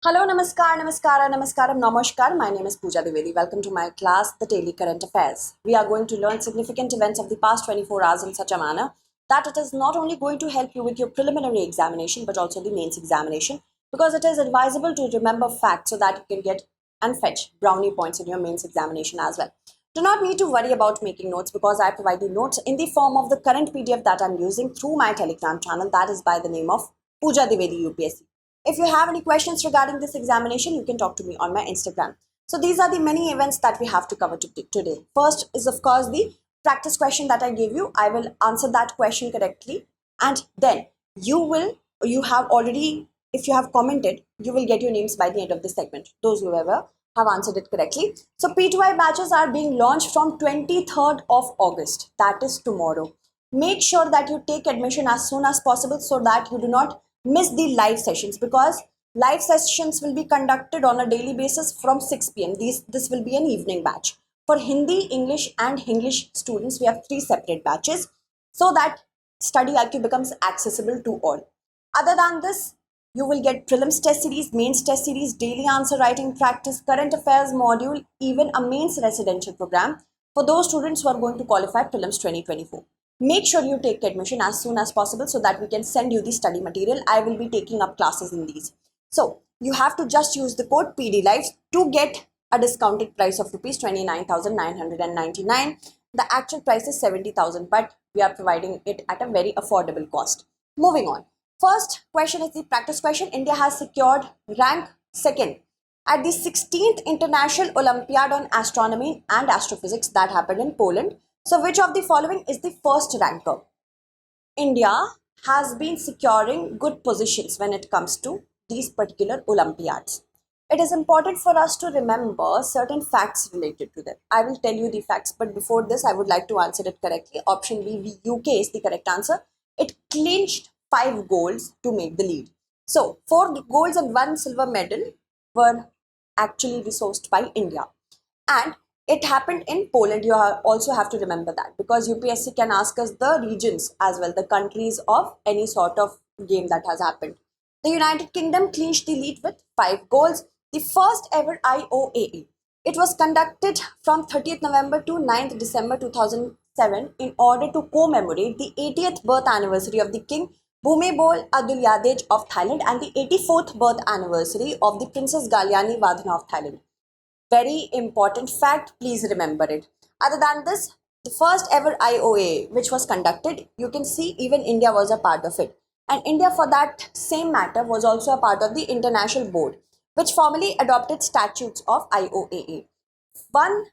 Hello, namaskar, namaskara, namaskaram, namaskar. My name is Pooja Dwivedi. Welcome to my class, The Daily Current Affairs. We are going to learn significant events of the past 24 hours in such a manner that it is not only going to help you with your preliminary examination but also the mains examination, because it is advisable to remember facts so that you can get and fetch brownie points in your mains examination as well. Do not need to worry about making notes because I provide you notes in the form of the current PDF that I'm using through my Telegram channel, that is by the name of Pooja Dwivedi UPSC. If you have any questions regarding this examination, you can talk to me on my Instagram. So these are the many events that we have to cover today. First is of course the practice question that I gave you. I will answer that question correctly, and then you have already, if you have commented, you will get your names by the end of the segment, those who ever have answered it correctly. So P2I batches are being launched from 23rd of August, that is tomorrow. Make sure that you take admission as soon as possible so that you do not miss the live sessions, because live sessions will be conducted on a daily basis from 6 p.m. This will be an evening batch. For Hindi, English and English students, we have 3 separate batches so that study IQ becomes accessible to all. Other than this, you will get prelims test series, mains test series, daily answer writing practice, current affairs module, even a mains residential program for those students who are going to qualify prelims 2024. Make sure you take admission as soon as possible so that we can send you the study material. I will be taking up classes in these. So you have to just use the code PDLives to get a discounted price of rupees 29,999. The actual price is 70,000, but we are providing it at a very affordable cost. Moving on. First question is the practice question. India has secured rank second at the 16th International Olympiad on Astronomy and Astrophysics that happened in Poland. So which of the following is the first ranker? India has been securing good positions when it comes to these particular Olympiads. It is important for us to remember certain facts related to them. I will tell you the facts, but before this, I would like to answer it correctly. Option B, the UK is the correct answer. It clinched 5 golds to make the lead. So 4 golds and 1 silver medal were actually resourced by India. And it happened in Poland. You also have to remember that, because UPSC can ask us the regions as well, the countries of any sort of game that has happened. The United Kingdom clinched the lead with 5 goals. The first ever IOAE. It was conducted from 30th November to 9th December 2007 in order to commemorate the 80th birth anniversary of the King Bhumibol Adulyadej of Thailand and the 84th birth anniversary of the Princess Galyani Vadhana of Thailand. Very important fact, please remember it. Other than this, the first ever IOA which was conducted, you can see even India was a part of it. And India, for that same matter, was also a part of the international board, which formally adopted statutes of IOAA. One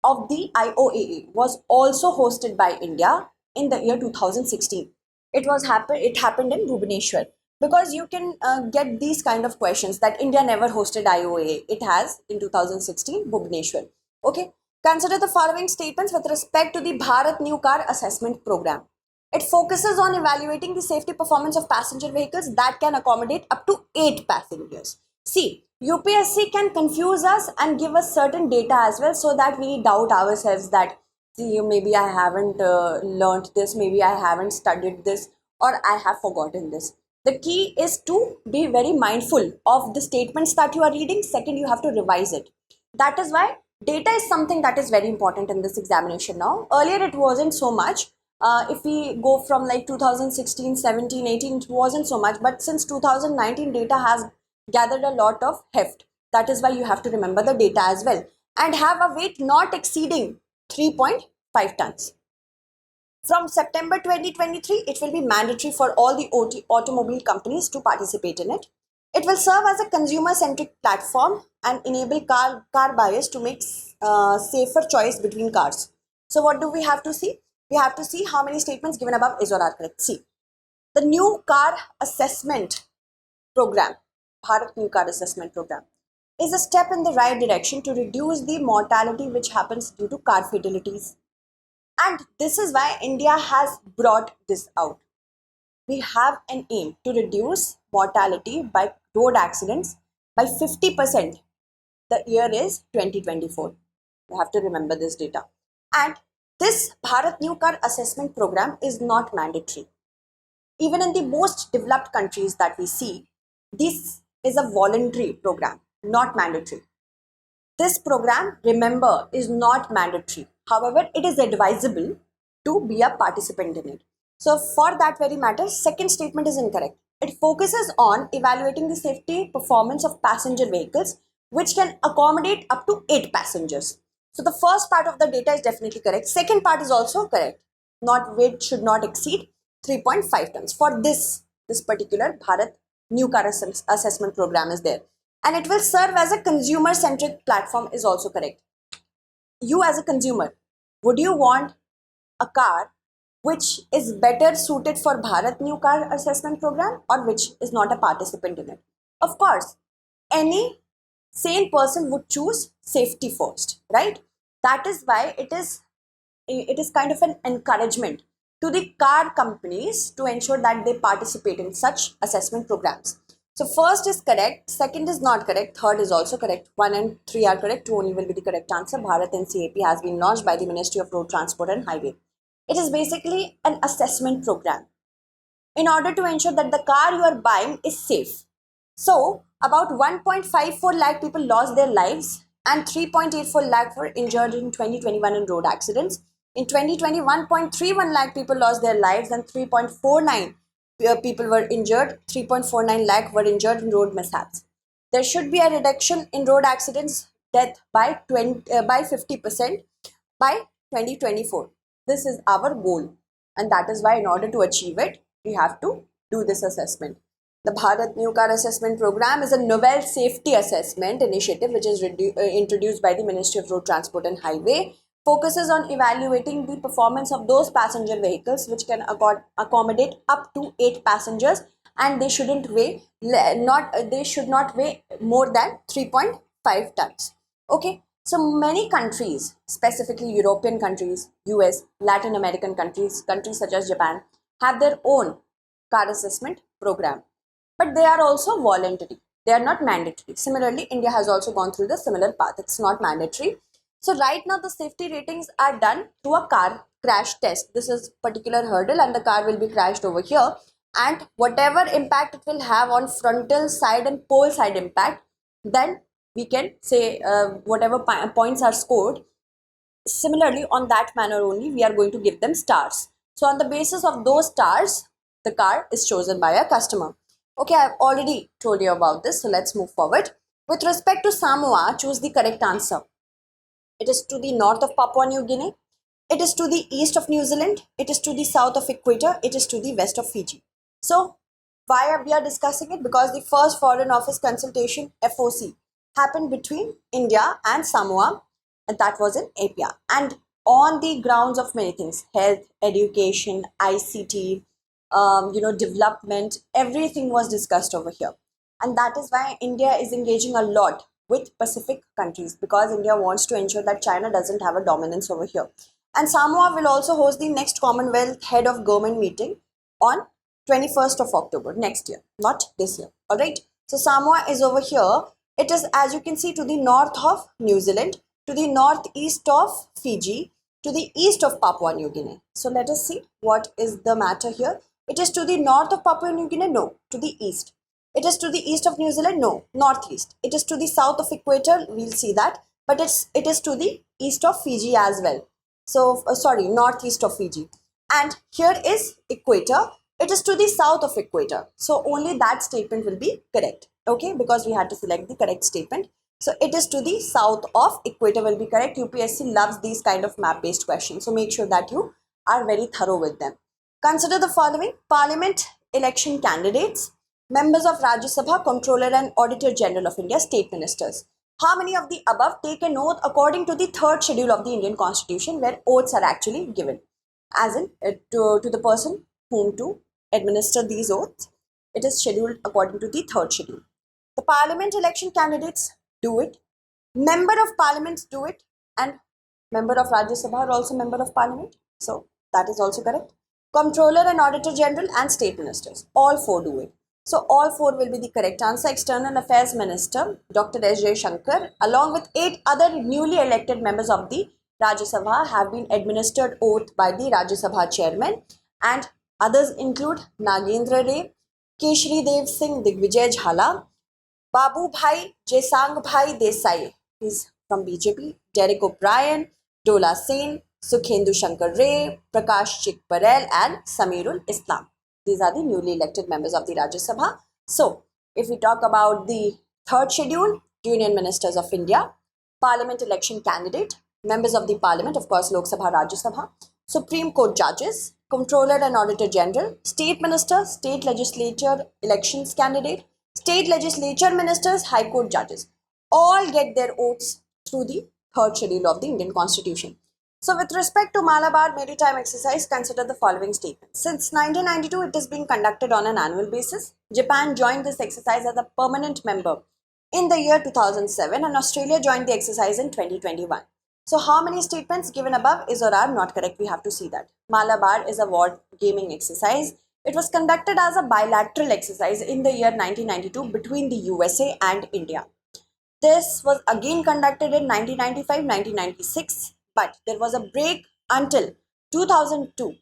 of the IOAA was also hosted by India in the year 2016. It happened in Bhubaneswar, because you can get these kind of questions that India never hosted IOA. It has in 2016 Bhubaneswar. Okay, consider the following statements with respect to the Bharat New Car Assessment Program. It focuses on evaluating the safety performance of passenger vehicles that can accommodate up to 8 passengers. See, UPSC can confuse us and give us certain data as well, so that we doubt ourselves that, see, maybe I haven't learned this, maybe I haven't studied this, or I have forgotten this. The key is to be very mindful of the statements that you are reading. Second, you have to revise it. That is why data is something that is very important in this examination now. Earlier, it wasn't so much. If we go from like 2016, 17, 18, it wasn't so much. But since 2019, data has gathered a lot of heft. That is why you have to remember the data as well. And have a weight not exceeding 3.5 tons. From September 2023, it will be mandatory for all the automobile companies to participate in it. It will serve as a consumer-centric platform and enable car buyers to make safer choice between cars. So what do we have to see? We have to see how many statements given above is or are correct. See, the new car assessment program, Bharat New Car Assessment Program, is a step in the right direction to reduce the mortality which happens due to car fatalities. And this is why India has brought this out. We have an aim to reduce mortality by road accidents by 50%. The year is 2024. You have to remember this data. And this Bharat New Car Assessment Program is not mandatory. Even in the most developed countries that we see, this is a voluntary program, not mandatory. This program, remember, is not mandatory. However, it is advisable to be a participant in it. So, for that very matter, second statement is incorrect. It focuses on evaluating the safety performance of passenger vehicles which can accommodate up to 8 passengers. So, the first part of the data is definitely correct. Second part is also correct. Not weight should not exceed 3.5 tons. For this particular Bharat new car assessment program is there, and it will serve as a consumer centric platform is also correct. You as a consumer, would you want a car which is better suited for Bharat new car assessment program or which is not a participant in it? Of course, any sane person would choose safety first, right? That is why it is kind of an encouragement to the car companies to ensure that they participate in such assessment programs. So first is correct, second is not correct, third is also correct. 1 and 3 are correct, 2 only will be the correct answer. Bharat NCAP has been launched by the Ministry of Road Transport and Highway. It is basically an assessment program in order to ensure that the car you are buying is safe. So about 1.54 lakh people lost their lives and 3.84 lakh were injured in 2021 in road accidents. In 2020, 1.31 lakh people lost their lives and 3.49 people were injured. 3.49 lakh were injured in road mishaps. There should be a reduction in road accidents death by 50% by 2024. This is our goal, and that is why in order to achieve it, we have to do this assessment. The Bharat New Car Assessment Program is a novel safety assessment initiative which is introduced by the Ministry of Road Transport and Highway. Focuses on evaluating the performance of those passenger vehicles which can accommodate up to 8 passengers, and they should not weigh more than 3.5 tons. Okay, so many countries, specifically European countries, US, Latin American countries such as Japan, have their own car assessment program, but they are also voluntary. They are not mandatory. Similarly, India has also gone through the similar path. It's not mandatory. So right now the safety ratings are done through a car crash test. This is particular hurdle and the car will be crashed over here, and whatever impact it will have on frontal side and pole side impact, then we can say whatever points are scored. Similarly, on that manner only we are going to give them stars. So on the basis of those stars, the car is chosen by a customer. Okay, I've already told you about this, so let's move forward. With respect to Samoa, choose the correct answer. It is to the north of Papua New Guinea. It is to the east of New Zealand. It is to the south of Equator. It is to the west of Fiji. So, why are we discussing it? Because the first Foreign Office consultation, FOC, happened between India and Samoa, and that was in Apia. And on the grounds of many things, health, education, ICT, development, everything was discussed over here. And that is why India is engaging a lot with Pacific countries, because India wants to ensure that China doesn't have a dominance over here. And Samoa will also host the next Commonwealth Head of Government meeting on 21st of October next year, not this year. All right. So Samoa is over here. It is, as you can see, to the north of New Zealand, to the northeast of Fiji, to the east of Papua New Guinea. So let us see what is the matter here. It is to the north of Papua New Guinea? No. To the east. It is to the east of New Zealand? No. Northeast. It is to the south of Equator? We'll see that. But it is to the east of Fiji as well. So, northeast of Fiji. And here is Equator. It is to the south of Equator. So, only that statement will be correct. Okay, because we had to select the correct statement. So, it is to the south of Equator will be correct. UPSC loves these kind of map-based questions. So, make sure that you are very thorough with them. Consider the following: Parliament election candidates, members of Rajya Sabha, Comptroller and Auditor General of India, State Ministers. How many of the above take an oath according to the third schedule of the Indian Constitution, where oaths are actually given? As in, to the person whom to administer these oaths, it is scheduled according to the third schedule. The Parliament election candidates do it, Member of Parliament do it, and Member of Rajya Sabha are also Member of Parliament. So, that is also correct. Comptroller and Auditor General and State Ministers, all four do it. So all four will be the correct answer. External Affairs Minister Dr. S. Jaishankar, along with 8 other newly elected members of the Rajya Sabha, have been administered oath by the Rajya Sabha chairman, and others include Nagendra Ray, Keshri Dev Singh, Digvijay Jhala, Babu Bhai Jesang Bhai Desai, he's from BJP. Derek O'Brien, Dola Sen, Sukhendu Shankar Ray, Prakash Chik Parel, and Samirul Islam. These are the newly elected members of the Rajya Sabha. So, if we talk about the third schedule, Union Ministers of India, Parliament election candidate, members of the Parliament, of course, Lok Sabha, Rajya Sabha, Supreme Court judges, Comptroller and Auditor General, State Minister, State Legislature elections candidate, State Legislature ministers, High Court judges, all get their oaths through the third schedule of the Indian Constitution. So, with respect to Malabar Maritime Exercise, consider the following statements. Since 1992, it is being conducted on an annual basis. Japan joined this exercise as a permanent member in the year 2007, and Australia joined the exercise in 2021. So, how many statements given above is or are not correct? We have to see that. Malabar is a war gaming exercise. It was conducted as a bilateral exercise in the year 1992 between the USA and India. This was again conducted in 1995-1996, but there was a break until 2002.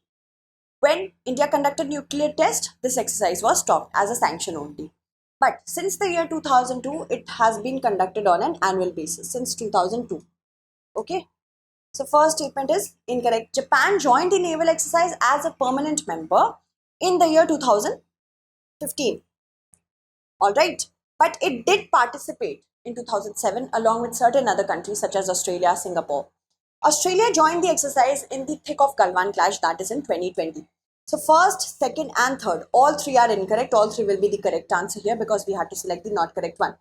When India conducted nuclear test, this exercise was stopped as a sanction only. But since the year 2002, it has been conducted on an annual basis since 2002. Okay. So first statement is incorrect. Japan joined the naval exercise as a permanent member in the year 2015. Alright. But it did participate in 2007 along with certain other countries such as Australia, Singapore. Australia joined the exercise in the thick of Galwan clash, that is in 2020. So first, second and third, all three are incorrect. All three will be the correct answer here because we had to select the not correct one.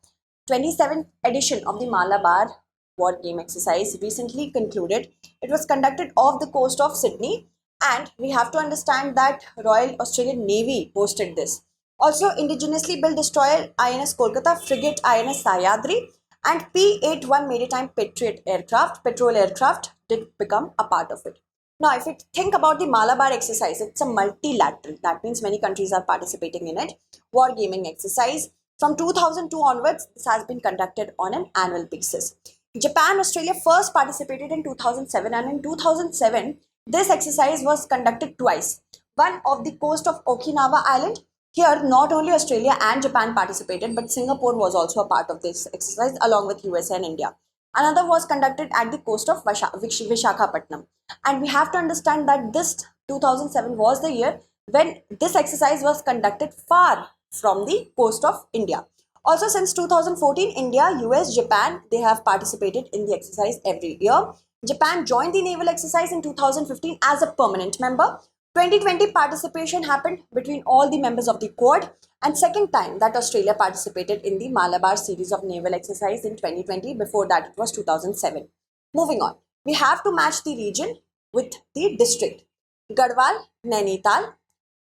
27th edition of the Malabar war game exercise recently concluded. It was conducted off the coast of Sydney, and we have to understand that Royal Australian Navy hosted this. Also, indigenously built destroyer INS Kolkata, frigate INS Sahyadri, and P-81 maritime patrol aircraft did become a part of it. Now, if you think about the Malabar exercise, it's a multilateral. That means many countries are participating in it. Wargaming exercise. From 2002 onwards, this has been conducted on an annual basis. Japan, Australia first participated in 2007, and in 2007, this exercise was conducted twice. One off the coast of Okinawa Island. Here, not only Australia and Japan participated, but Singapore was also a part of this exercise along with USA and India. Another was conducted at the coast of Vishakhapatnam. And we have to understand that this 2007 was the year when this exercise was conducted far from the coast of India. Also, since 2014, India, US, Japan, they have participated in the exercise every year. Japan joined the naval exercise in 2015 as a permanent member. 2020 participation happened between all the members of the Quad, and second time that Australia participated in the Malabar series of naval exercise in 2020. Before that, it was 2007. Moving on, we have to match the region with the district. Garhwal, Nainital,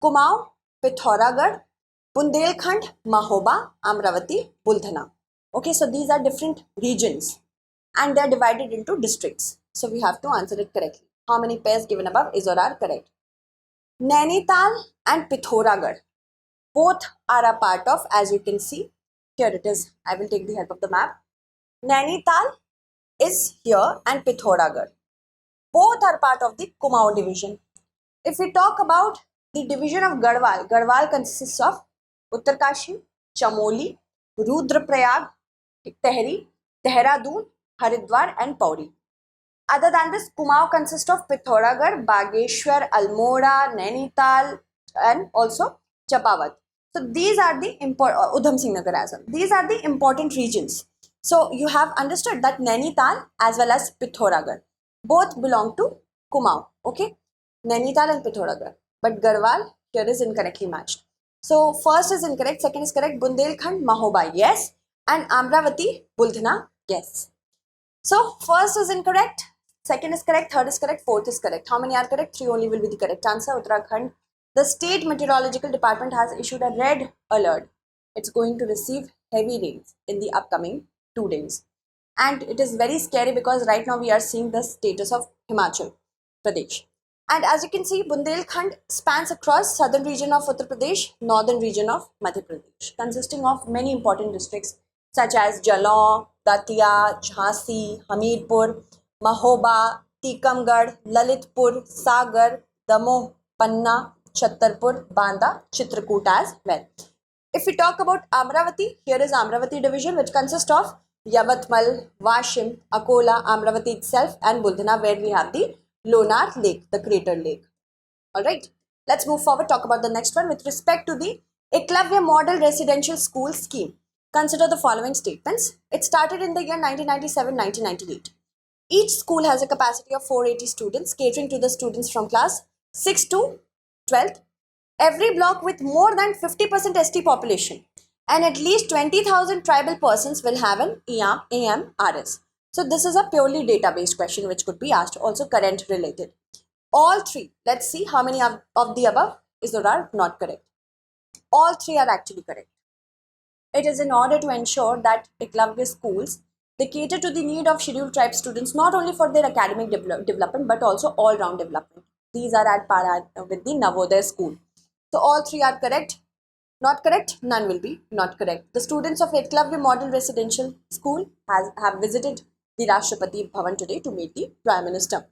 Kumaon, Pithoragarh, Bundelkhand, Mahoba, Amravati, Buldhana. Okay, so these are different regions and they are divided into districts. So we have to answer it correctly. How many pairs given above is or are correct? Nainital and Pithoragarh, both are a part of, as you can see, here it is. I will take the help of the map. Nainital is here and Pithoragarh. Both are part of the Kumaon division. If we talk about the division of Garhwal, Garhwal consists of Uttarkashi, Chamoli, Rudraprayag, Tehri, Dehradun, Haridwar and Pauri. Other than this, Kumaon consists of Pithoragarh, Bageshwar, Almora, Nainital and also Chapawat. So these are the Udham Singh Nagar as well. These are the important regions. So you have understood that Nainital as well as Pithoragarh both belong to Kumaon. Okay, Nainital and Pithoragarh. But Garhwal here is incorrectly matched. So first is incorrect, second is correct. Bundelkhand, Mahoba, yes. And Amravati, Buldhana, yes. So first is incorrect, second is correct, third is correct, fourth is correct. How many are correct? 3 only will be the correct answer. Uttarakhand, the State Meteorological Department has issued a red alert. It's going to receive heavy rains in the upcoming 2 days. And it is very scary because right now we are seeing the status of Himachal Pradesh. And as you can see, Bundelkhand spans across southern region of Uttar Pradesh, northern region of Madhya Pradesh, consisting of many important districts such as Jalon, Datia, Jhansi, Hamirpur, Mahoba, Tikamgarh, Lalitpur, Sagar, Damoh, Panna, Chhattarpur, Banda, Chitrakoot as well. If we talk about Amravati, here is Amravati division, which consists of Yavatmal, Vashim, Akola, Amravati itself, and Buldhana, where we have the Lonar Lake, the crater lake. Alright, let's move forward, talk about the next one. With respect to the Eklavya Model Residential School Scheme, consider the following statements. It started in the year 1997-1998. Each school has a capacity of 480 students, catering to the students from class 6 to 12th. Every block with more than 50% ST population and at least 20,000 tribal persons will have an AMRS. So this is a purely data-based question which could be asked, also current related. All three, let's see how many of the above are not correct. All three are actually correct. It is in order to ensure that Eklavya schools, they cater to the need of scheduled tribe students not only for their academic development but also all-round development. These are at par with the Navodaya school. So all three are correct. Not correct? None will be not correct. The students of Eklavya Model Residential School have visited the Rashtrapati Bhavan today to meet the Prime Minister.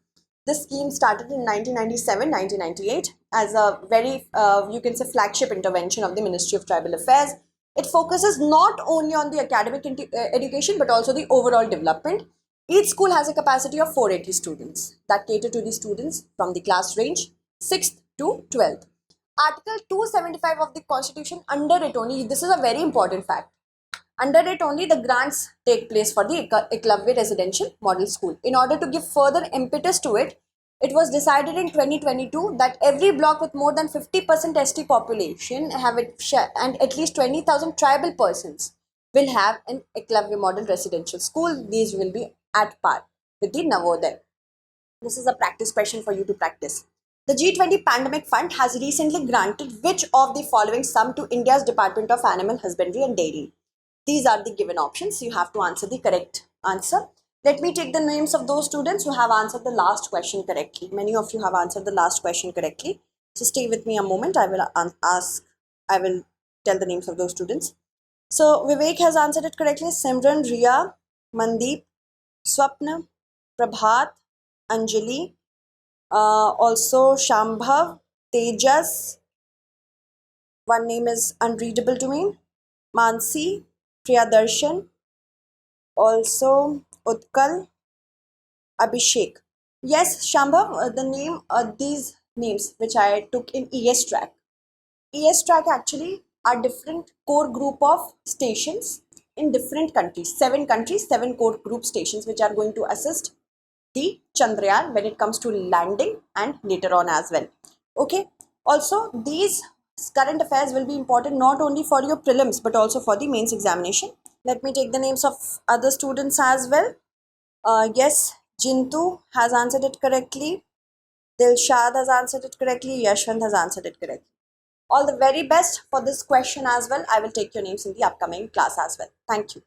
This scheme started in 1997-1998 as a very, you can say, flagship intervention of the Ministry of Tribal Affairs. It focuses not only on the academic education but also the overall development. Each school has a capacity of 480 students that cater to the students from the class range 6th to 12th. Article 275 of the Constitution, under it only, this is a very important fact, under it only the grants take place for the Eklavya Residential Model School. In order to give further impetus to it, it was decided in 2022 that every block with more than 50% ST population and at least 20,000 tribal persons will have an Eklavya Model Residential School. These will be at par with the Navodaya. This is a practice question for you to practice. The G20 Pandemic Fund has recently granted which of the following sum to India's Department of Animal Husbandry and Dairy? These are the given options. You have to answer the correct answer. Let me take the names of those students who have answered the last question correctly. Many of you have answered the last question correctly. So stay with me a moment. I will tell the names of those students. So Vivek has answered it correctly. Simran, Riya, Mandeep, Swapna, Prabhat, Anjali, also Shambhav, Tejas, one name is unreadable to me, Mansi, Priyadarshan, also Utkal, Abhishek. Yes, Shambhav, these names which I took in ES track. ES track actually are different core group of stations in different countries, 7 countries, 7 core group stations which are going to assist the Chandrayaan when it comes to landing and later on as well. Okay. Also, these current affairs will be important not only for your prelims but also for the mains examination. Let me take the names of other students as well. Yes, Jintu has answered it correctly. Dilshad has answered it correctly. Yashwant has answered it correctly. All the very best for this question as well. I will take your names in the upcoming class as well. Thank you.